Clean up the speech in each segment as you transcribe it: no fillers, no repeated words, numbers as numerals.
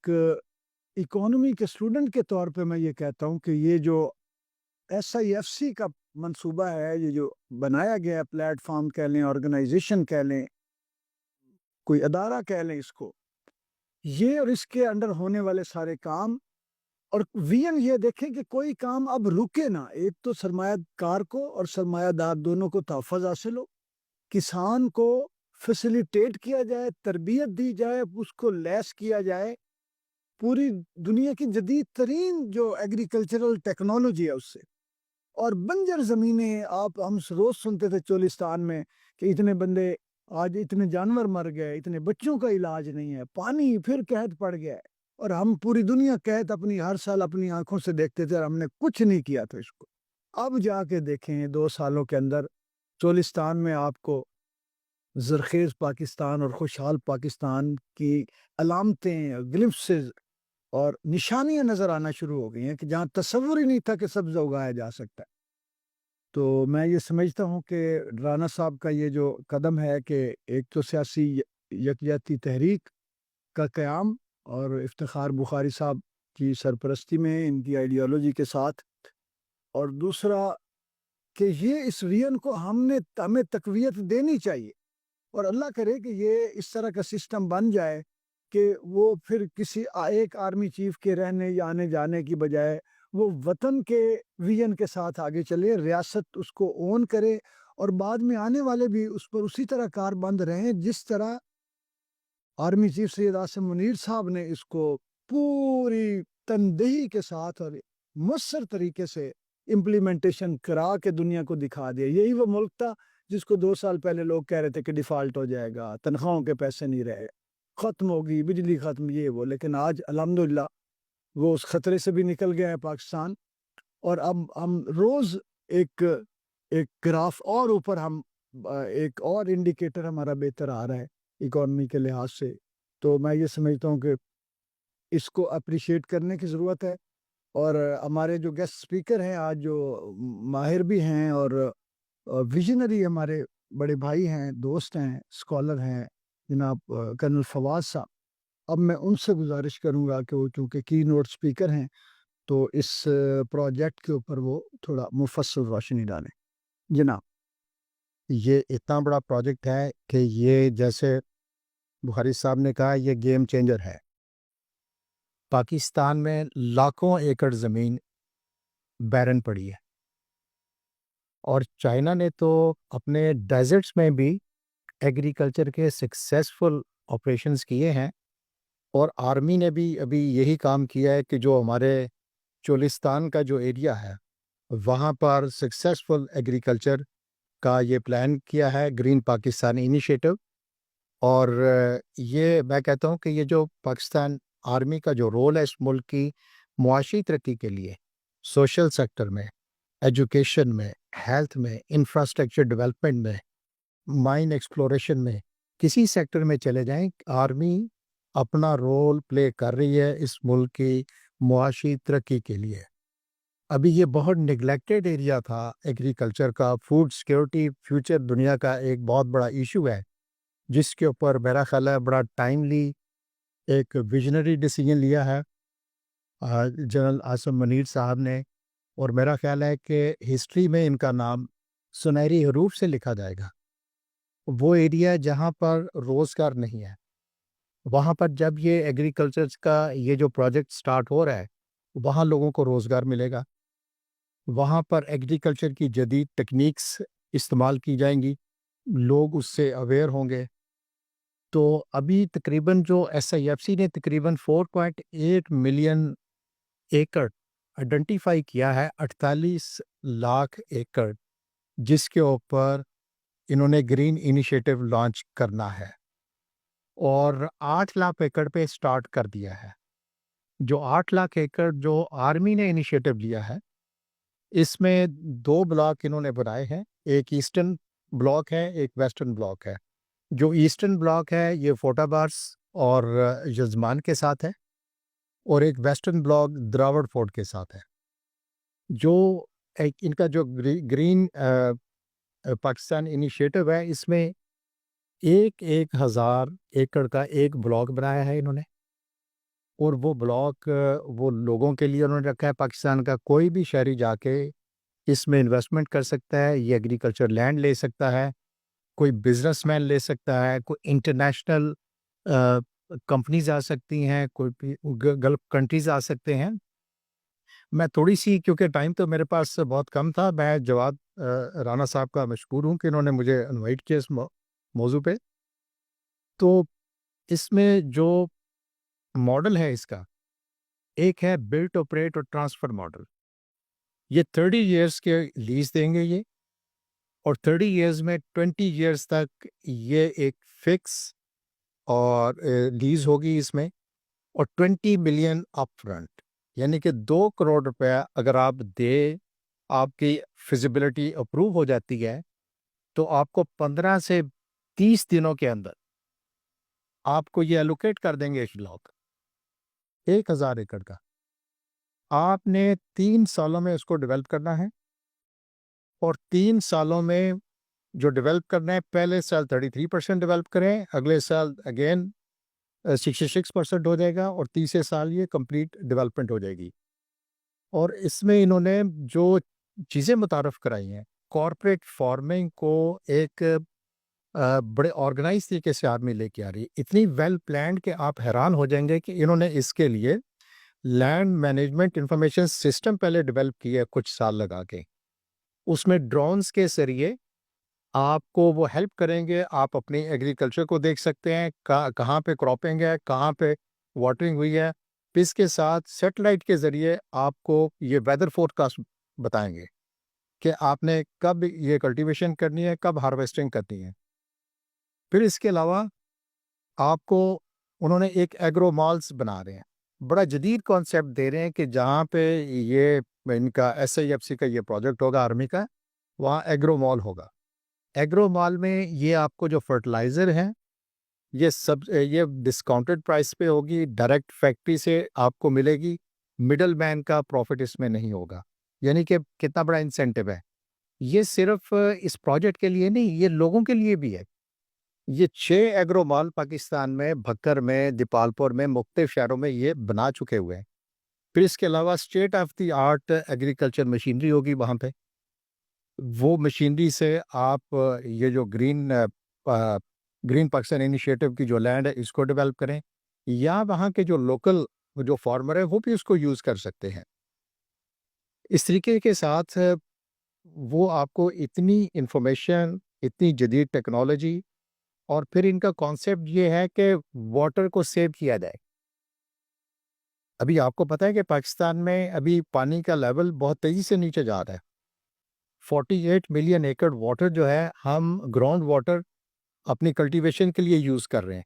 ایک اکانومی کے اسٹوڈنٹ کے طور پہ میں یہ کہتا ہوں کہ یہ جو SIFC کا منصوبہ ہے، یہ جو بنایا گیا ہے، پلیٹ فارم کہہ لیں، آرگنائزیشن کہہ لیں، کوئی ادارہ کہہ لیں اس کو، یہ اور اس کے انڈر ہونے والے سارے کام اور وین یہ دیکھیں کہ کوئی کام اب رکے نہ۔ ایک تو سرمایہ کار کو اور سرمایہ دار دونوں کو تحفظ حاصل ہو، کسان کو فیسیلیٹیٹ کیا جائے، تربیت دی جائے، اس کو لیس کیا جائے پوری دنیا کی جدید ترین جو ایگریکلچرل ٹیکنالوجی ہے اس سے، اور بنجر زمینیں ہم روز سنتے تھے چولستان میں کہ اتنے بندے آج اتنے جانور مر گئے، اتنے بچوں کا علاج نہیں ہے، پانی پھر قحط پڑ گیا ہے، اور ہم پوری دنیا قحط اپنی ہر سال اپنی آنکھوں سے دیکھتے تھے اور ہم نے کچھ نہیں کیا تھا اس کو۔ اب جا کے دیکھیں 2 سالوں کے اندر چولستان میں آپ کو زرخیز پاکستان اور خوشحال پاکستان کی علامتیں، گلمپسز اور نشانیاں نظر آنا شروع ہو گئی ہیں کہ جہاں تصور ہی نہیں تھا کہ سبزہ اگایا جا سکتا ہے۔ تو میں یہ سمجھتا ہوں کہ رانا صاحب کا یہ جو قدم ہے کہ ایک تو سیاسی یکجہتی تحریک کا قیام، اور افتخار بخاری صاحب کی سرپرستی میں ان کی آئیڈیالوجی کے ساتھ، اور دوسرا کہ یہ اس وین کو ہمیں تقویت دینی چاہیے، اور اللہ کرے کہ یہ اس طرح کا سسٹم بن جائے کہ وہ پھر کسی ایک آرمی چیف کے رہنے یا آنے جانے کی بجائے وہ وطن کے ویژن کے ساتھ آگے چلے، ریاست اس کو اون کرے، اور بعد میں آنے والے بھی اس پر اسی طرح کار بند رہیں جس طرح آرمی چیف سید عاصم منیر صاحب نے اس کو پوری تندہی کے ساتھ اور مؤثر طریقے سے امپلیمنٹیشن کرا کے دنیا کو دکھا دیا۔ یہی وہ ملک تھا جس کو 2 سال پہلے لوگ کہہ رہے تھے کہ ڈیفالٹ ہو جائے گا، تنخواہوں کے پیسے نہیں رہے، ختم ہوگی بجلی، ختم یہ وہ، لیکن آج الحمدللہ وہ اس خطرے سے بھی نکل گیا ہے پاکستان، اور اب ہم روز ایک گراف اور اوپر، ہم ایک اور انڈیکیٹر ہمارا بہتر آ رہا ہے اکانومی کے لحاظ سے۔ تو میں یہ سمجھتا ہوں کہ اس کو اپریشیٹ کرنے کی ضرورت ہے، اور ہمارے جو گیسٹ اسپیکر ہیں آج، جو ماہر بھی ہیں اور ویژنری ہمارے بڑے بھائی ہیں، دوست ہیں، اسکالر ہیں، جناب کرنل فواز صاحب، اب میں ان سے گزارش کروں گا کہ وہ چونکہ کی نوٹ اسپیکر ہیں تو اس پروجیکٹ کے اوپر وہ تھوڑا مفصل روشنی ڈالیں۔ جناب یہ اتنا بڑا پروجیکٹ ہے کہ یہ جیسے بخاری صاحب نے کہا یہ گیم چینجر ہے۔ پاکستان میں لاکھوں ایکڑ زمین بیرن پڑی ہے، اور چائنا نے تو اپنے ڈیزرٹس میں بھی ایگریکلچر کے سکسیسفل آپریشنز کیے ہیں، اور آرمی نے بھی ابھی یہی کام کیا ہے کہ جو ہمارے چولستان کا جو ایریا ہے وہاں پر سکسیسفل ایگریکلچر کا یہ پلان کیا ہے، گرین پاکستان انیشیٹو۔ اور یہ میں کہتا ہوں کہ یہ جو پاکستان آرمی کا جو رول ہے اس ملک کی معاشی ترقی کے لیے، سوشل سیکٹر میں، ایجوکیشن میں، ہیلتھ میں، انفراسٹرکچر ڈیولپمنٹ میں، مائن ایکسپلوریشن میں، کسی سیکٹر میں چلے جائیں، آرمی اپنا رول پلے کر رہی ہے اس ملک کی معاشی ترقی کے لیے۔ ابھی یہ بہت نگلیکٹڈ ایریا تھا ایگریکلچر کا، فوڈ سیکیورٹی فیوچر دنیا کا ایک بہت بڑا ایشو ہے، جس کے اوپر میرا خیال ہے بڑا ٹائملی ایک ویژنری ڈیسیجن لیا ہے جنرل عاصم منیر صاحب نے، اور میرا خیال ہے کہ ہسٹری میں ان کا نام سنہری حروف سے لکھا جائے گا۔ وہ ایریا جہاں پر روزگار نہیں ہے، وہاں پر جب یہ ایگریکلچر کا یہ جو پروجیکٹ سٹارٹ ہو رہا ہے وہاں لوگوں کو روزگار ملے گا، وہاں پر ایگریکلچر کی جدید ٹیکنیکس استعمال کی جائیں گی، لوگ اس سے اویئر ہوں گے۔ تو ابھی تقریباً جو SIFC نے تقریباً 4.8 ملین ایکڑ آئیڈینٹیفائی کیا ہے، 48 لاکھ ایکڑ، جس کے اوپر انہوں نے گرین انیشیٹو لانچ کرنا ہے، اور 8 لاکھ ایکڑ پہ سٹارٹ کر دیا ہے۔ جو 8 لاکھ ایکڑ جو آرمی نے انیشیٹو لیا ہے، اس میں 2 بلاک انہوں نے بنائے ہیں، ایک ایسٹرن بلاک ہے، ایک ویسٹرن بلاک ہے۔ جو ایسٹرن بلاک ہے یہ فوٹا بارس اور یزمان کے ساتھ ہے، اور ایک ویسٹرن بلاک دراوڑ فورٹ کے ساتھ ہے۔ جو ان کا جو گرین پاکستان انیشیٹو ہے، اس میں 1,000 ایکڑ کا ایک بلاک بنایا ہے انہوں نے، اور وہ بلاک وہ لوگوں کے لیے انہوں نے رکھا ہے پاکستان کا. کوئی بھی شہری جا کے اس میں انویسٹمنٹ کر سکتا ہے, یہ ایگریکلچر لینڈ لے سکتا ہے, کوئی بزنس مین لے سکتا ہے, کوئی انٹرنیشنل کمپنیز آ سکتی ہیں, کوئی گلف کنٹریز آ سکتے ہیں. میں تھوڑی سی, کیونکہ ٹائم تو میرے پاس بہت کم تھا, میں جواد رانا صاحب کا مشکور ہوں کہ انہوں نے مجھے انوائٹ کیا اس موضوع پہ. تو اس میں جو ماڈل ہے اس کا, ایک ہے بلٹ آپریٹ اور ٹرانسفر ماڈل. یہ 30 ایئرس کے لیز دیں گے یہ, اور 30 ایئرز میں 20 ایئرس تک یہ ایک فکس اور لیز ہوگی اس میں, اور 20 ملین اپ فرنٹ, یعنی کہ 2 کروڑ روپیہ اگر آپ دے, آپ کی فیزیبلٹی اپروو ہو جاتی ہے, تو آپ کو 15 سے 30 دنوں کے اندر آپ کو یہ الوکیٹ کر دیں گے اس بلاک 1000 ایکڑ کا. آپ نے 3 سالوں میں اس کو ڈیولپ کرنا ہے, اور 3 سالوں میں جو ڈیولپ کرنا ہے, پہلے سال 33% ڈیولپ کریں, اگلے سال اگین 66% ہو جائے گا, اور تیسرے سال یہ کمپلیٹ ڈیولپمنٹ ہو جائے گی. اور اس میں انہوں نے جو چیزیں متعارف کرائی ہیں, کارپوریٹ فارمنگ کو ایک بڑے آرگنائز طریقے سے آدمی لے کے آ رہی ہے, اتنی ویل پلانڈ کہ آپ حیران ہو جائیں گے کہ انہوں نے اس کے لیے لینڈ مینجمنٹ انفارمیشن سسٹم پہلے ڈیولپ کیا ہے کچھ سال لگا کے. اس میں ڈرونز کے ذریعے آپ کو وہ ہیلپ کریں گے, آپ اپنی ایگریکلچر کو دیکھ سکتے ہیں, کہاں پہ کراپنگ ہے, کہاں پہ واٹرنگ ہوئی ہے. اس کے ساتھ سیٹلائٹ کے ذریعے آپ کو یہ ویدر فور کاسٹ بتائیں گے کہ آپ نے کب یہ کلٹیویشن کرنی ہے, کب ہارویسٹنگ کرنی ہے. پھر اس کے علاوہ آپ کو انہوں نے ایک ایگرو مالز بنا رہے ہیں, بڑا جدید کانسیپٹ دے رہے ہیں کہ جہاں پہ یہ ان کا SIFC کا یہ پروجیکٹ ہوگا آرمی کا, وہاں ایگرو مال ہوگا. ایگرو مال میں یہ آپ کو جو فرٹیلائزر ہیں یہ ڈسکاؤنٹڈ پرائس پہ ہوگی, ڈائریکٹ فیکٹری سے آپ کو ملے گی, مڈل مین کا پروفٹ اس میں نہیں ہوگا. یعنی کہ کتنا بڑا انسینٹیو ہے. یہ صرف اس پروجیکٹ کے لیے نہیں, یہ لوگوں کے لیے بھی ہے. یہ 6 ایگرو مال پاکستان میں, بھکر میں, دیپالپور میں, مختلف شہروں میں یہ بنا چکے ہوئے ہیں. پھر اس کے علاوہ state of the art agriculture machinery ہوگی وہاں پہ. وہ مشینری سے آپ یہ جو گرین پاکستان انیشیٹو کی جو لینڈ ہے اس کو ڈیولپ کریں, یا وہاں کے جو لوکل جو فارمر ہے وہ بھی اس کو یوز کر سکتے ہیں. اس طریقے کے ساتھ وہ آپ کو اتنی انفارمیشن, اتنی جدید ٹیکنالوجی, اور پھر ان کا کانسیپٹ یہ ہے کہ واٹر کو سیو کیا جائے. ابھی آپ کو پتہ ہے کہ پاکستان میں ابھی پانی کا لیول بہت تیزی سے نیچے جا رہا ہے. 48 ملین ایکڑ واٹر جو ہے ہم گراؤنڈ واٹر اپنی کلٹیویشن کے لیے یوز کر رہے ہیں,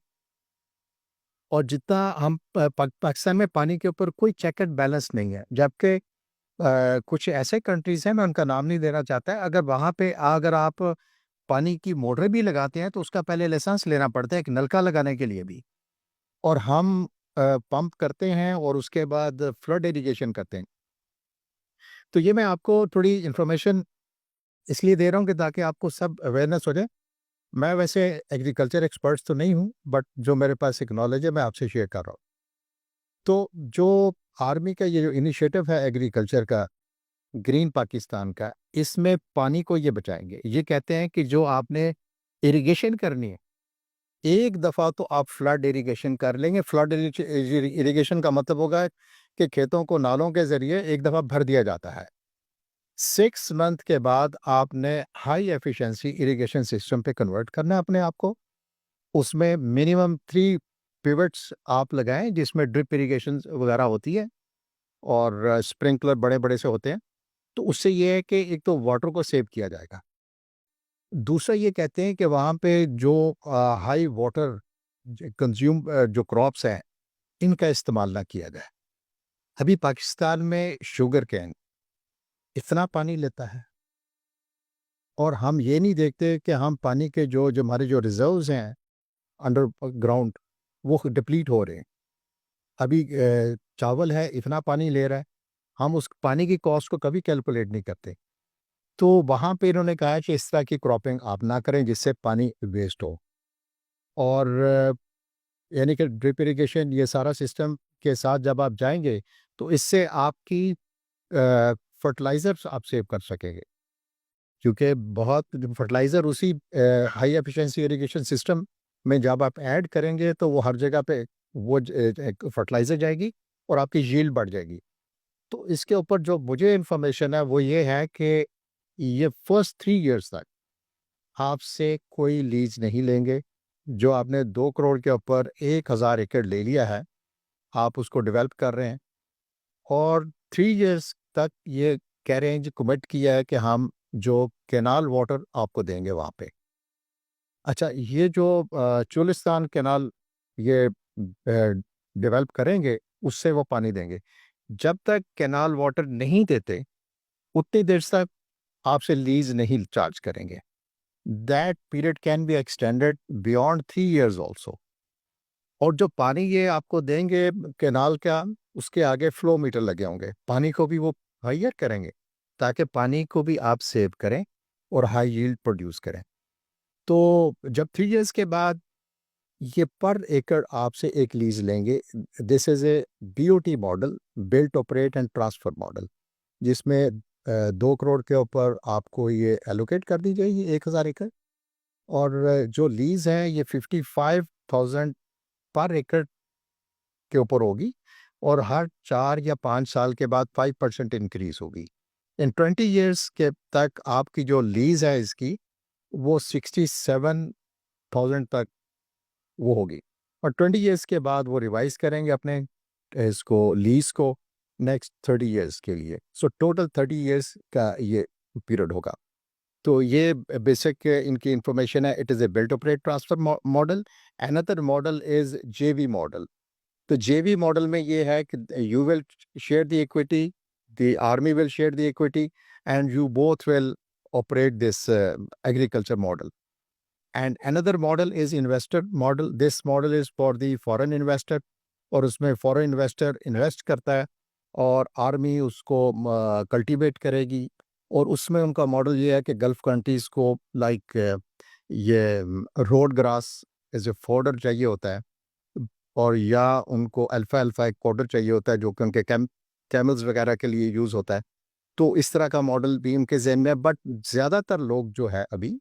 اور جتنا ہم پاکستان میں پانی کے اوپر کوئی چیک اینڈ بیلنس نہیں ہے. جبکہ کچھ ایسے کنٹریز ہیں, میں ان کا نام نہیں دینا چاہتا, اگر وہاں پہ اگر آپ پانی کی موٹر بھی لگاتے ہیں تو اس کا پہلے لائسنس لینا پڑتا ہے ایک نلکا لگانے کے لیے بھی, اور ہم پمپ کرتے ہیں اور اس کے بعد فلڈ ایریگیشن کرتے ہیں. تو یہ میں آپ کو تھوڑی انفارمیشن اس لیے دے رہا ہوں کہ تاکہ آپ کو سب اویئرنیس ہو جائے. میں ویسے ایگریکلچر ایکسپرٹس تو نہیں ہوں, بٹ جو میرے پاس ایک نالج ہے میں آپ سے شیئر کر رہا ہوں. تو جو آرمی کا یہ جو انیشیٹو ہے ایگریکلچر کا, گرین پاکستان کا, اس میں پانی کو یہ بچائیں گے. یہ کہتے ہیں کہ جو آپ نے اریگیشن کرنی ہے, ایک دفعہ تو آپ فلڈ اریگیشن کر لیں گے. فلڈ اریگیشن کا مطلب ہوگا کہ کھیتوں کو نالوں کے ذریعے ایک دفعہ بھر دیا جاتا ہے. 6 منتھ کے بعد آپ نے ہائی ایفیشنسی اریگیشن سسٹم پہ کنورٹ کرنا ہے اپنے آپ کو. اس میں منیمم 3 پیوٹس آپ لگائیں جس میں ڈرپ اریگیشن وغیرہ ہوتی ہے, اور اسپرنکلر بڑے بڑے سے ہوتے ہیں. تو اس سے یہ ہے کہ ایک تو واٹر کو سیو کیا جائے گا, دوسرا یہ کہتے ہیں کہ وہاں پہ جو ہائی واٹر کنزیوم جو کراپس ہیں ان کا استعمال نہ کیا جائے. ابھی پاکستان میں شوگر کین اتنا پانی لیتا ہے, اور ہم یہ نہیں دیکھتے کہ ہم پانی کے جو ہمارے جو ریزروز ہیں انڈر گراؤنڈ وہ ڈپلیٹ ہو رہے ہیں. ابھی چاول ہے اتنا پانی لے رہا ہے, ہم اس پانی کی کاسٹ کو کبھی کیلکولیٹ نہیں کرتے. تو وہاں پہ انہوں نے کہا کہ اس طرح کی کراپنگ آپ نہ کریں جس سے پانی ویسٹ ہو, اور یعنی کہ ڈرپ اریگیشن یہ سارا سسٹم کے ساتھ جب آپ جائیں گے تو اس سے آپ کی فرٹیلائزر آپ سیو کر سکیں گے، کیونکہ بہت فرٹیلائزر اسی ہائی ایفیشنسی اریگیشن سسٹم میں جب آپ ایڈ کریں گے تو وہ ہر جگہ پہ وہ فرٹیلائزر جائے گی اور آپ کی ییلڈ بڑھ جائے گی۔ تو اس کے اوپر جو مجھے انفارمیشن ہے وہ یہ ہے کہ یہ فرسٹ 3 ایئرس تک آپ سے کوئی لیز نہیں لیں گے۔ جو آپ نے 2 کروڑ کے اوپر 1000 ایکڑ لے لیا ہے، آپ اس کو ڈیولپ کر رہے ہیں اور 3 ایئرس تک یہ کہہ رہے ہیں جو کمٹ کیا ہے کہ ہم جو کینال واٹر آپ کو دیں گے وہاں پہ۔ اچھا، یہ جو چولستان کینال یہ ڈیولپ کریں گے اس سے وہ پانی دیں گے۔ جب تک کینال واٹر نہیں دیتے اتنی دیر تک آپ سے لیز نہیں چارج کریں گے۔ That period can be extended beyond 3 years also. اور جو پانی یہ آپ کو دیں گے کینال کا، اس کے آگے فلو میٹر لگے ہوں گے، پانی کو بھی وہ ہائر کریں گے تاکہ پانی کو بھی آپ سیو کریں اور ہائی ییلڈ پروڈیوس کریں۔ تو جب 3 ایئرس کے بعد یہ پر ایکڑ آپ سے ایک لیز لیں گے، this is a B O T model, built operate and transfer model, جس میں 2 کروڑ کے اوپر آپ کو یہ ایلوکیٹ کر دی جائے گی 1000 ایکڑ، اور جو لیز ہے یہ 55,000 پر ایکڑ کے اوپر ہوگی، اور ہر 4 یا 5 سال کے بعد 5% انکریز ہوگی۔ ان 20 ایئرس کے تک آپ کی جو لیز ہے اس کی وہ 67,000 تک وہ ہوگی، اور 20 ایئرس کے بعد وہ ریوائز کریں گے اپنے اس کو لیز کو نیکسٹ 30 ایئرس کے لیے۔ سو ٹوٹل 30 ایئرس کا یہ پیریڈ ہوگا۔ تو یہ بیسک ان کی انفارمیشن ہے۔ It is a built operate transfer model. another model is J V model. تو جے وی ماڈل میں یہ ہے کہ you will share the equity, the army will share the equity, and you both will operate this agriculture model. And another model is investor model. This model is for the foreign investor, اور اس میں فورن investor invest کرتا ہے اور army اس کو cultivate کرے گی، اور اس میں ان کا ماڈل یہ ہے کہ گلف کنٹریز کو لائک یہ road grass as a fodder چاہیے ہوتا ہے، اور یا ان کو الفا ایک پاؤڈر چاہیے ہوتا ہے جو کہ ان کے کیملز وغیرہ کے لیے یوز ہوتا ہے۔ تو اس طرح کا ماڈل بھی ان کے ذہن میں ہے، بٹ زیادہ تر لوگ جو ہے ابھی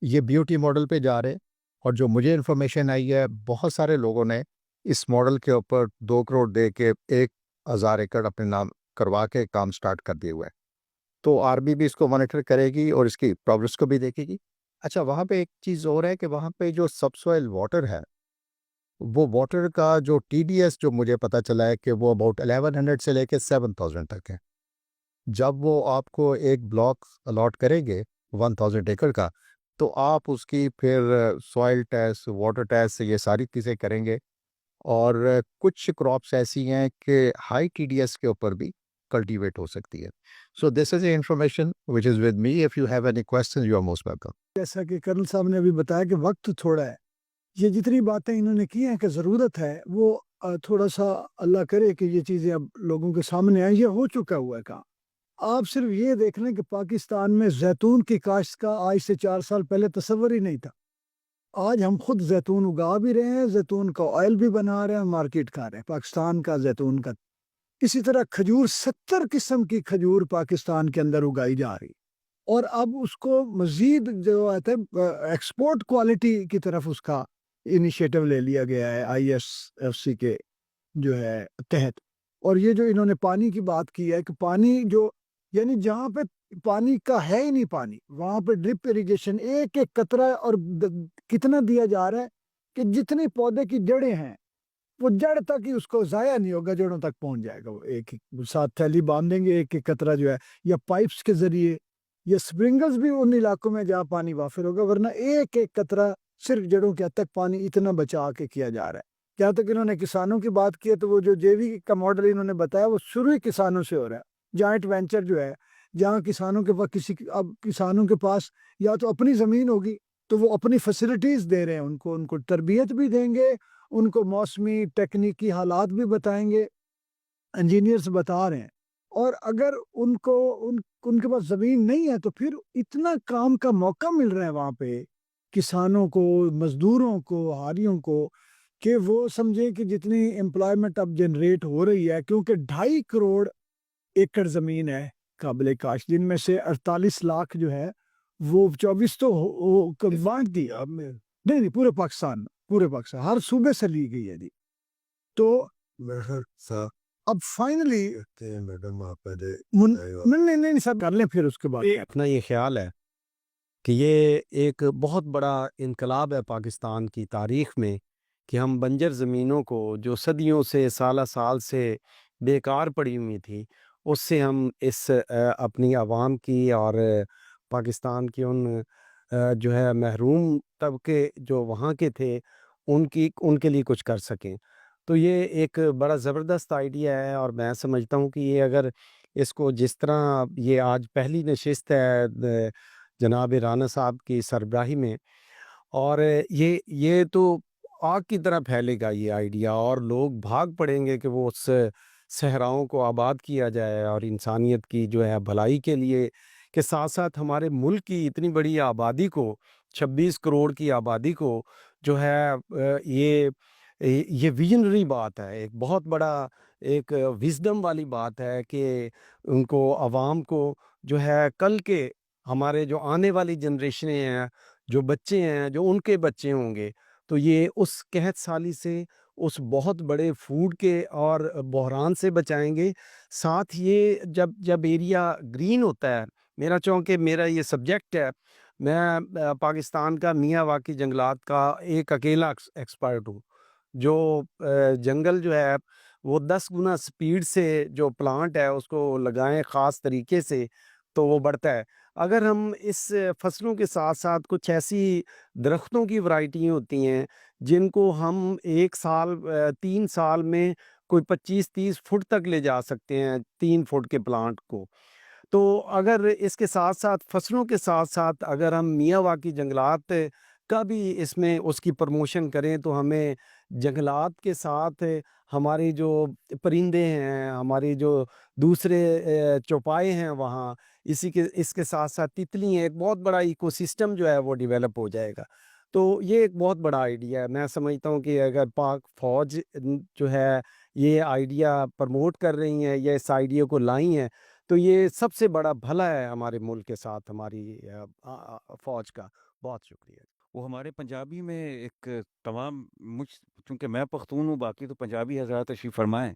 یہ بی او ٹی ماڈل پہ جا رہے ہیں، اور جو مجھے انفارمیشن آئی ہے بہت سارے لوگوں نے اس ماڈل کے اوپر 2 کروڑ دے کے 1000 ایکڑ اپنے نام کروا کے کام سٹارٹ کر دیے ہوئے ہیں۔ تو آرمی بھی اس کو مانیٹر کرے گی اور اس کی پروگرس کو بھی دیکھے گی۔ اچھا، وہاں پہ ایک چیز اور ہے کہ وہاں پہ جو سب سوئل واٹر ہے، وہ واٹر کا جو ٹی ڈی ایس جو مجھے پتا چلا ہے کہ وہ اباؤٹ 1100 سے لے کے 7000 تک ہے۔ جب وہ آپ کو ایک بلاک الاٹ کریں گے 1000 ایکڑ کا، تو آپ اس کی پھر سوائل ٹیسٹ، واٹر ٹیسٹ، یہ ساری چیزیں کریں گے، اور کچھ کراپس ایسی ہیں کہ ہائی ٹی ڈی ایس کے اوپر بھی کلٹیویٹ ہو سکتی ہے۔ سو دس is a information which is with me. If you have any questions, you are most welcome. جیسا کہ کرنل صاحب نے ابھی بتایا کہ وقت تھوڑا ہے، یہ جتنی باتیں انہوں نے کی ہیں کہ ضرورت ہے وہ تھوڑا سا اللہ کرے کہ یہ چیزیں اب لوگوں کے سامنے آئیں۔ یہ ہو چکا ہوا ہے کام۔ آپ صرف یہ دیکھ لیں کہ پاکستان میں زیتون کی کاشت کا آج سے 4 سال پہلے تصور ہی نہیں تھا۔ آج ہم خود زیتون اگا بھی رہے ہیں، زیتون کا آئل بھی بنا رہے ہیں، مارکیٹ کر رہے ہیں پاکستان کا زیتون کا۔ اسی طرح کھجور، 70 قسم کی کھجور پاکستان کے اندر اگائی جا رہی، اور اب اس کو مزید جو آتا ہے ایکسپورٹ کوالٹی کی طرف اس کا انیشیٹو لے لیا گیا ہے ISFC کے جو ہے تحت۔ اور یہ جو انہوں نے پانی کی بات کی ہے کہ پانی جو یعنی جہاں پہ پانی کا ہے ہی نہیں پانی، وہاں پہ ڈرپ اریگیشن ایک ایک قطرہ، اور کتنا دیا جا رہا ہے کہ جتنی پودے کی جڑیں ہیں وہ جڑ تک ہی اس کو ضائع نہیں ہوگا، جڑوں تک پہنچ جائے گا۔ وہ ایک ساتھ تھیلی باندھیں گے، ایک ایک قطرہ جو ہے، یا پائپس کے ذریعے، یا سپرنگلز بھی ان علاقوں میں جہاں پانی وافر ہوگا، ورنہ ایک ایک قطرہ صرف جڑوں کے حد تک پانی اتنا بچا کے کیا جا رہا ہے۔ جہاں تک انہوں نے کسانوں کی بات کی ہے تو وہ جو جے وی کا ماڈل انہوں نے بتایا وہ شروع ہی کسانوں سے ہو رہا ہے۔ جوائنٹ وینچر جو ہے، جہاں کسانوں کے پاس اب کسانوں کے پاس یا تو اپنی زمین ہوگی تو وہ اپنی فیسلٹیز دے رہے ہیں، ان کو تربیت بھی دیں گے، ان کو موسمی ٹیکنیکی حالات بھی بتائیں گے، انجینئرز بتا رہے ہیں۔ اور اگر ان کے پاس زمین نہیں ہے تو پھر اتنا کام کا موقع مل رہا ہے وہاں پہ کسانوں کو، مزدوروں کو، ہاریوں کو، کہ وہ سمجھیں کہ جتنی امپلائمنٹ اب جنریٹ ہو رہی ہے، کیونکہ 2.5 کروڑ ایکڑ زمین ہے قابل کاشت، جن میں سے 48 لاکھ جو ہے وہ 24 تو بانٹ دی اب نہیں پورے پاکستان ہر صوبے سے لی گئی ہے جی. تو اب فائنلی نہیں سب کر لیں پھر اس کے بعد اپنا یہ خیال ہے کہ یہ ایک بہت بڑا انقلاب ہے پاکستان کی تاریخ میں کہ ہم بنجر زمینوں کو جو صدیوں سے سالہ سال سے بیکار پڑی ہوئی تھی، اس سے ہم اس اپنی عوام کی اور پاکستان کی ان جو ہے محروم طبقے جو وہاں کے تھے ان کے لیے کچھ کر سکیں. تو یہ ایک بڑا زبردست آئیڈیا ہے، اور میں سمجھتا ہوں کہ یہ اگر اس کو جس طرح یہ آج پہلی نشست ہے جناب رانا صاحب کی سربراہی میں، اور یہ تو آگ کی طرح پھیلے گا یہ آئیڈیا، اور لوگ بھاگ پڑیں گے کہ وہ اس صحراؤں کو آباد کیا جائے، اور انسانیت کی جو ہے بھلائی کے لیے کے ساتھ ساتھ ہمارے ملک کی اتنی بڑی آبادی کو 26 کروڑ کی آبادی کو جو ہے یہ ویژنری بات ہے، ایک بہت بڑا ایک وزڈم والی بات ہے کہ ان کو عوام کو جو ہے کل کے ہمارے جو آنے والی جنریشنیں ہیں، جو بچے ہیں، جو ان کے بچے ہوں گے، تو یہ اس قحط سالی سے، اس بہت بڑے فوڈ کے اور بحران سے بچائیں گے. ساتھ یہ جب ایریا گرین ہوتا ہے، میرا یہ سبجیکٹ ہے، میں پاکستان کا میاں واقعی جنگلات کا ایک اکیلا ایکسپرٹ ہوں. جو جنگل جو ہے وہ 10 گنا سپیڈ سے جو پلانٹ ہے اس کو لگائیں خاص طریقے سے تو وہ بڑھتا ہے. اگر ہم اس فصلوں کے ساتھ ساتھ کچھ ایسی درختوں کی ورائٹی ہوتی ہیں جن کو ہم 1 سال 3 سال میں کوئی 25-30 فٹ تک لے جا سکتے ہیں 3 فٹ کے پلانٹ کو، تو اگر اس کے ساتھ ساتھ فصلوں کے ساتھ ساتھ اگر ہم میاں واقعی جنگلات کا بھی اس میں اس کی پروموشن کریں تو ہمیں جنگلات کے ساتھ ہماری جو پرندے ہیں، ہماری جو دوسرے چوپائے ہیں وہاں، اس کے ساتھ ساتھ تتلی ہیں، ایک بہت بڑا ایکو سسٹم جو ہے وہ ڈیولپ ہو جائے گا. تو یہ ایک بہت بڑا آئیڈیا ہے. میں سمجھتا ہوں کہ اگر پاک فوج جو ہے یہ آئیڈیا پروموٹ کر رہی ہیں یا اس آئیڈیا کو لائی ہیں تو یہ سب سے بڑا بھلا ہے ہمارے ملک کے ساتھ ہماری فوج کا. بہت شکریہ. وہ ہمارے پنجابی میں ایک چونکہ میں پختون ہوں، باقی تو پنجابی حضرات تشریف فرمائیں،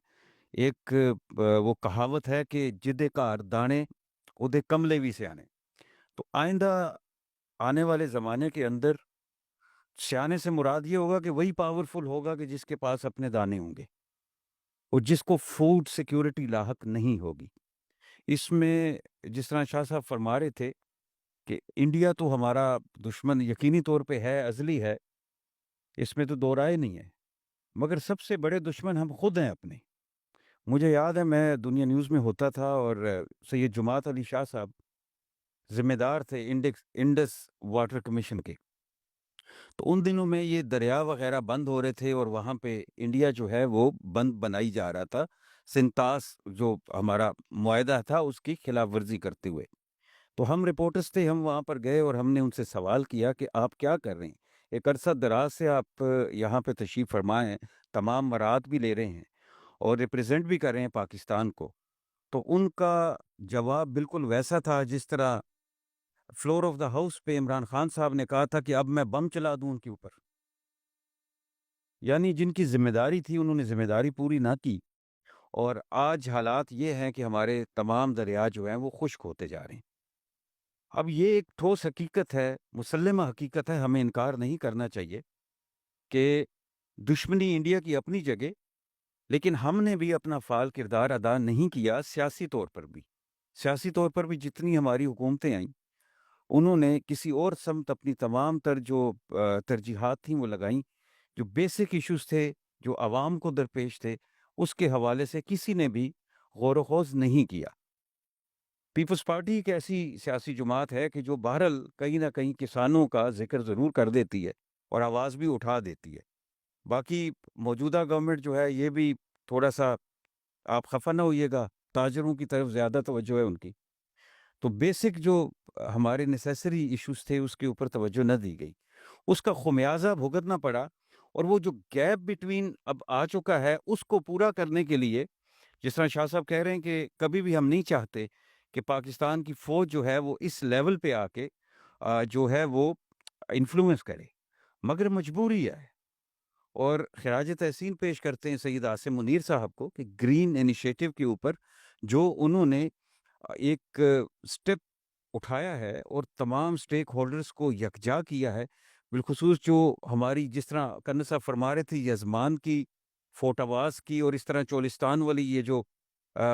ایک وہ کہاوت ہے کہ جدے کار دانے ادے کملے بھی سے آنے. تو آئندہ آنے والے زمانے کے اندر سیانے سے مراد یہ ہوگا کہ وہی پاورفل ہوگا کہ جس کے پاس اپنے دانے ہوں گے اور جس کو فوڈ سیکیورٹی لاحق نہیں ہوگی. اس میں جس طرح شاہ صاحب فرما رہے تھے کہ انڈیا تو ہمارا دشمن یقینی طور پہ ہے، ازلی ہے، اس میں تو دو رائے نہیں ہے، مگر سب سے بڑے دشمن ہم خود ہیں اپنے. مجھے یاد ہے میں دنیا نیوز میں ہوتا تھا اور سید جماعت علی شاہ صاحب ذمہ دار تھے انڈس واٹر کمیشن کے. تو ان دنوں میں یہ دریا وغیرہ بند ہو رہے تھے اور وہاں پہ انڈیا جو ہے وہ بند بنائی جا رہا تھا، سنتاس جو ہمارا معاہدہ تھا اس کی خلاف ورزی کرتے ہوئے. تو ہم رپورٹرز تھے، ہم وہاں پر گئے اور ہم نے ان سے سوال کیا کہ آپ کیا کر رہے ہیں، ایک عرصہ دراز سے آپ یہاں پہ تشریف فرمائے ہیں، تمام مراد بھی لے رہے ہیں اور ریپریزنٹ بھی کر رہے ہیں پاکستان کو. تو ان کا جواب بالکل ویسا تھا جس طرح فلور آف دا ہاؤس پہ عمران خان صاحب نے کہا تھا کہ اب میں بم چلا دوں ان کے اوپر. یعنی جن کی ذمہ داری تھی انہوں نے ذمہ داری پوری نہ کی، اور آج حالات یہ ہیں کہ ہمارے تمام دریا جو ہیں وہ خشک ہوتے جا رہے ہیں. اب یہ ایک ٹھوس حقیقت ہے، مسلمہ حقیقت ہے، ہمیں انکار نہیں کرنا چاہیے کہ دشمنی انڈیا کی اپنی جگہ، لیکن ہم نے بھی اپنا فعال کردار ادا نہیں کیا. سیاسی طور پر بھی جتنی ہماری حکومتیں آئیں انہوں نے کسی اور سمت اپنی تمام تر جو ترجیحات تھیں وہ لگائیں. جو بیسک ایشوز تھے جو عوام کو درپیش تھے اس کے حوالے سے کسی نے بھی غور و خوض نہیں کیا. پیپلز پارٹی ایک ایسی سیاسی جماعت ہے کہ جو بہرحال کہیں نہ کہیں کسانوں کا ذکر ضرور کر دیتی ہے اور آواز بھی اٹھا دیتی ہے. باقی موجودہ گورنمنٹ جو ہے یہ بھی تھوڑا سا، آپ خفا نہ ہوئیے گا، تاجروں کی طرف زیادہ توجہ ہے ان کی. تو بیسک جو ہمارے نیسیسری ایشوز تھے اس کے اوپر توجہ نہ دی گئی، اس کا خمیازہ بھگتنا پڑا. اور وہ جو گیپ بٹوین اب آ چکا ہے اس کو پورا کرنے کے لیے جس طرح شاہ صاحب کہہ رہے ہیں کہ کبھی بھی ہم نہیں چاہتے کہ پاکستان کی فوج جو ہے وہ اس لیول پہ آ کے جو ہے وہ انفلوئنس کرے، مگر مجبوری ہے۔ اور خراج تحسین پیش کرتے ہیں سید عاصم منیر صاحب کو کہ گرین انیشیٹو کے اوپر جو انہوں نے ایک سٹیپ اٹھایا ہے اور تمام سٹیک ہولڈرز کو یکجا کیا ہے، بالخصوص جو ہماری جس طرح کرن صاحب فرما رہے تھے یزمان کی، فورٹ آواز کی، اور اس طرح چولستان والی یہ جو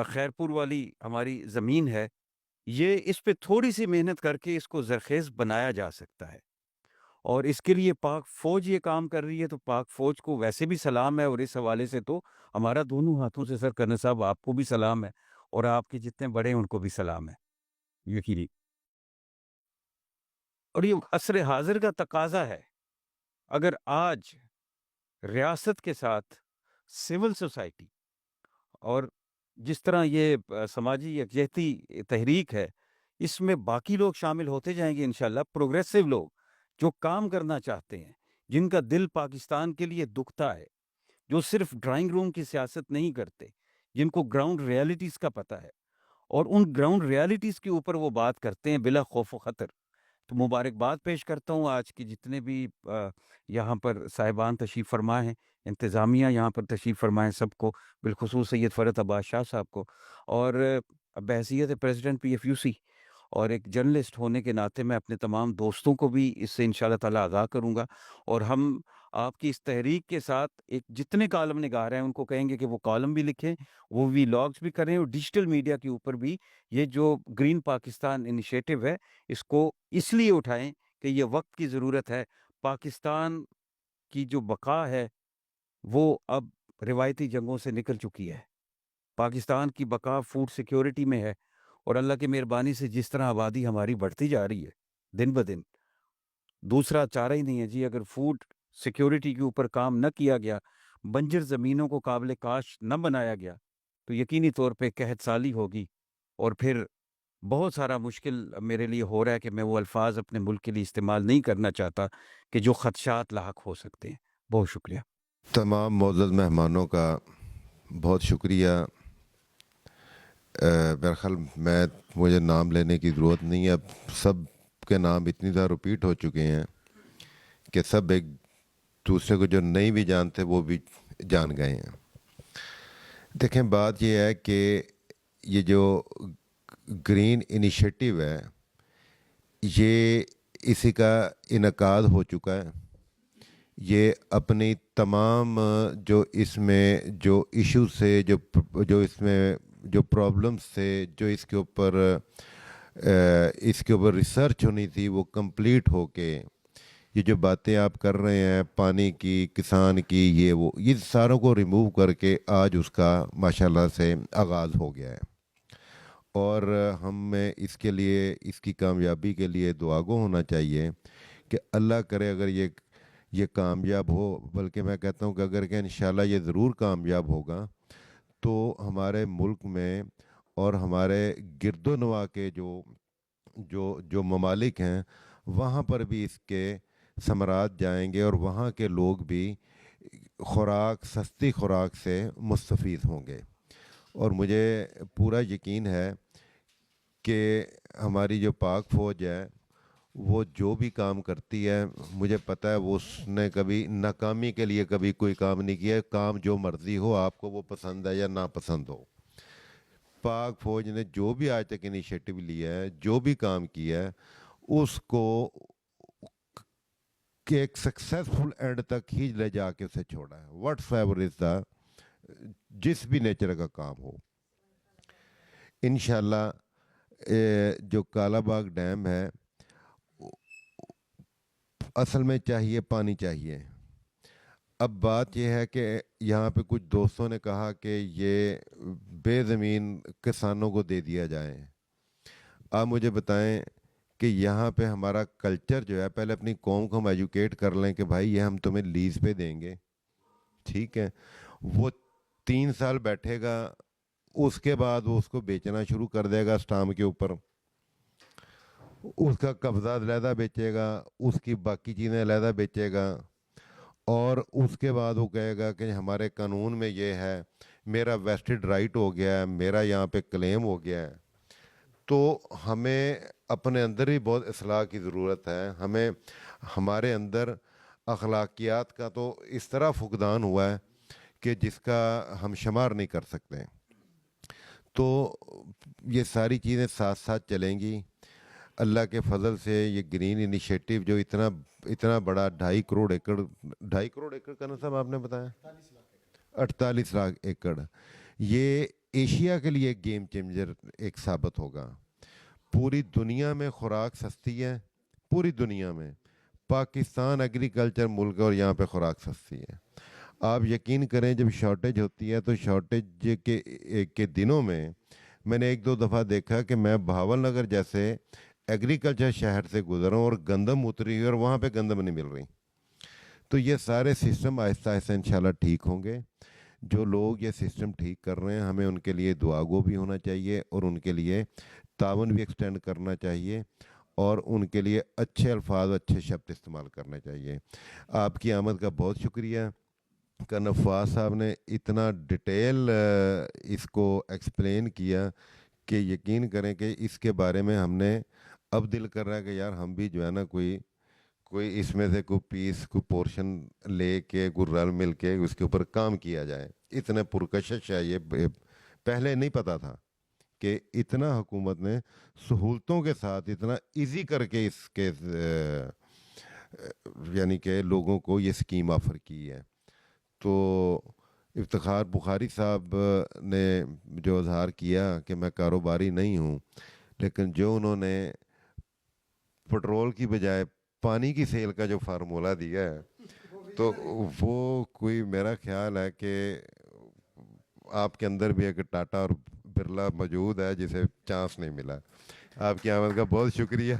خیرپور والی ہماری زمین ہے، یہ اس پہ تھوڑی سی محنت کر کے اس کو زرخیز بنایا جا سکتا ہے، اور اس کے لیے پاک فوج یہ کام کر رہی ہے، تو پاک فوج کو ویسے بھی سلام ہے، اور اس حوالے سے تو ہمارا دونوں ہاتھوں سے سر کرن صاحب آپ کو بھی سلام ہے، اور آپ کے جتنے بڑے ہیں ان کو بھی سلام ہے یقینی۔ اور یہ عصر حاضر کا تقاضا ہے، اگر آج ریاست کے ساتھ سول سوسائٹی اور جس طرح یہ سماجی یکجہتی تحریک ہے، اس میں باقی لوگ شامل ہوتے جائیں گے انشاءاللہ، پروگریسو لوگ جو کام کرنا چاہتے ہیں، جن کا دل پاکستان کے لیے دکھتا ہے، جو صرف ڈرائنگ روم کی سیاست نہیں کرتے، جن کو گراؤنڈ ریالٹیز کا پتہ ہے، اور ان گراؤنڈ ریالٹیز کے اوپر وہ بات کرتے ہیں بلا خوف و خطر۔ تو مبارکباد پیش کرتا ہوں آج کی جتنے بھی یہاں پر صاحبان تشریف فرما ہیں، انتظامیہ یہاں پر تشریف فرمائیں، سب کو، بالخصوص سید فرحت عباس شاہ صاحب کو، اور بحیثیت پریزیڈنٹ پی ایف یو سی اور ایک جرنلسٹ ہونے کے ناطے میں اپنے تمام دوستوں کو بھی اس سے انشاءاللہ تعالیٰ آگاہ کروں گا، اور ہم آپ کی اس تحریک کے ساتھ ایک جتنے کالم نگار ہیں ان کو کہیں گے کہ وہ کالم بھی لکھیں، وہ ولاگز بھی کریں، اور ڈیجیٹل میڈیا کے اوپر بھی یہ جو گرین پاکستان انیشیٹو ہے اس کو اس لیے اٹھائیں کہ یہ وقت کی ضرورت ہے۔ پاکستان کی جو بقا ہے وہ اب روایتی جنگوں سے نکل چکی ہے، پاکستان کی بقا فوڈ سیکیورٹی میں ہے، اور اللہ کی مہربانی سے جس طرح آبادی ہماری بڑھتی جا رہی ہے دن بدن، دوسرا چارہ ہی نہیں ہے جی۔ اگر فوڈ سیکیورٹی کے اوپر کام نہ کیا گیا، بنجر زمینوں کو قابل کاشت نہ بنایا گیا، تو یقینی طور پہ قحط سالی ہوگی، اور پھر بہت سارا مشکل میرے لیے ہو رہا ہے کہ میں وہ الفاظ اپنے ملک کے لیے استعمال نہیں کرنا چاہتا کہ جو خدشات لاحق ہو سکتے ہیں۔ بہت شکریہ۔ تمام معزز مہمانوں کا بہت شکریہ۔ میرا خیال مجھے نام لینے کی ضرورت نہیں ہے، اب سب کے نام اتنی زیادہ ریپیٹ ہو چکے ہیں کہ سب ایک دوسرے کو جو نہیں بھی جانتے وہ بھی جان گئے ہیں۔ دیکھیں، بات یہ ہے کہ یہ جو گرین انیشیٹو ہے یہ اسی کا انعقاد ہو چکا ہے۔ یہ اپنی تمام جو اس میں جو ایشوز سے جو اس میں جو پرابلمس تھے، جو اس کے اوپر ریسرچ ہونی تھی، وہ کمپلیٹ ہو کے یہ جو باتیں آپ کر رہے ہیں پانی کی، کسان کی، یہ ساروں کو ریموو کر کے آج اس کا ماشاءاللہ سے آغاز ہو گیا ہے، اور ہمیں اس کے لیے، اس کی کامیابی کے لیے دعاگو ہونا چاہیے کہ اللہ کرے اگر یہ کامیاب ہو، بلکہ میں کہتا ہوں کہ اگر کہ انشاءاللہ یہ ضرور کامیاب ہوگا، تو ہمارے ملک میں اور ہمارے گرد و نواح کے جو ممالک ہیں وہاں پر بھی اس کے ثمرات جائیں گے، اور وہاں کے لوگ بھی سستی خوراک سے مستفید ہوں گے۔ اور مجھے پورا یقین ہے کہ ہماری جو پاک فوج ہے وہ جو بھی کام کرتی ہے، مجھے پتہ ہے وہ اس نے کبھی ناکامی کے لیے کبھی کوئی کام نہیں کیا ہے۔ کام جو مرضی ہو، آپ کو وہ پسند ہے یا ناپسند ہو، پاک فوج نے جو بھی آج تک انیشیٹو لیا ہے، جو بھی کام کیا ہے، اس کو کہ ایک سکسیسفل اینڈ تک ہی لے جا کے اسے چھوڑا ہے، واٹس ایور از دا، جس بھی نیچر کا کام ہو۔ انشاءاللہ جو کالا باغ ڈیم ہے، اصل میں چاہیے پانی چاہیے۔ اب بات یہ ہے کہ یہاں پہ کچھ دوستوں نے کہا کہ یہ بے زمین کسانوں کو دے دیا جائے۔ آپ مجھے بتائیں کہ یہاں پہ ہمارا کلچر جو ہے، پہلے اپنی قوم کو ہم ایجوکیٹ کر لیں کہ بھائی یہ ہم تمہیں لیز پہ دیں گے، ٹھیک ہے، وہ 3 سال بیٹھے گا، اس کے بعد وہ اس کو بیچنا شروع کر دے گا اسٹامپ کے اوپر، اس کا قبضہ علیحدہ بیچے گا، اس کی باقی چیزیں علیحدہ بیچے گا، اور اس کے بعد وہ کہے گا کہ ہمارے قانون میں یہ ہے، میرا ویسٹڈ رائٹ ہو گیا ہے، میرا یہاں پہ کلیم ہو گیا ہے. تو ہمیں اپنے اندر ہی بہت اصلاح کی ضرورت ہے. ہمیں ہمارے اندر اخلاقیات کا تو اس طرح فقدان ہوا ہے کہ جس کا ہم شمار نہیں کر سکتے. تو یہ ساری چیزیں ساتھ ساتھ چلیں گی. اللہ کے فضل سے یہ گرین انیشیٹو جو اتنا بڑا 2.5 کروڑ ایکڑ کا نا صاحب آپ نے بتایا 48 لاکھ ایکڑ، یہ ایشیا کے لیے ایک گیم چینجر ایک ثابت ہوگا. پوری دنیا میں خوراک سستی ہے، پوری دنیا میں. پاکستان ایگریکلچر ملک ہے اور یہاں پہ خوراک سستی ہے. آپ یقین کریں جب شارٹیج ہوتی ہے تو شارٹیج کے دنوں میں نے 1-2 دفعہ دیکھا کہ میں بہاول نگر جیسے ایگریکلچر شہر سے گزرا ہوں اور گندم اتری ہوئی اور وہاں پہ گندم نہیں مل رہی. تو یہ سارے سسٹم آہستہ آہستہ انشاءاللہ ٹھیک ہوں گے. جو لوگ یہ سسٹم ٹھیک کر رہے ہیں ہمیں ان کے لیے دعا گو بھی ہونا چاہیے اور ان کے لیے تعاون بھی ایکسٹینڈ کرنا چاہیے اور ان کے لیے اچھے الفاظ اچھے شبد استعمال کرنے چاہیے. آپ کی آمد کا بہت شکریہ کہ نفاذ صاحب نے اتنا ڈیٹیل اس کو ایکسپلین کیا کہ یقین کریں کہ اس کے بارے میں ہم نے اب دل کر رہا ہے کہ یار ہم بھی جو ہے نا کوئی اس میں سے کوئی پیس کوئی پورشن لے کے کوئی رل مل کے اس کے اوپر کام کیا جائے. اتنے پرکشش ہے یہ، پہلے نہیں پتا تھا کہ اتنا حکومت نے سہولتوں کے ساتھ اتنا ایزی کر کے اس کے یعنی کہ لوگوں کو یہ اسکیم آفر کی ہے. تو افتخار بخاری صاحب نے جو اظہار کیا کہ میں کاروباری نہیں ہوں، لیکن جو انہوں نے پٹرول کی بجائے پانی کی سیل کا جو فارمولہ دیا ہے تو وہ کوئی میرا خیال ہے کہ آپ کے اندر بھی ایک ٹاٹا اور برلا موجود ہے جسے چانس نہیں ملا. آپ کی آمد کا بہت شکریہ.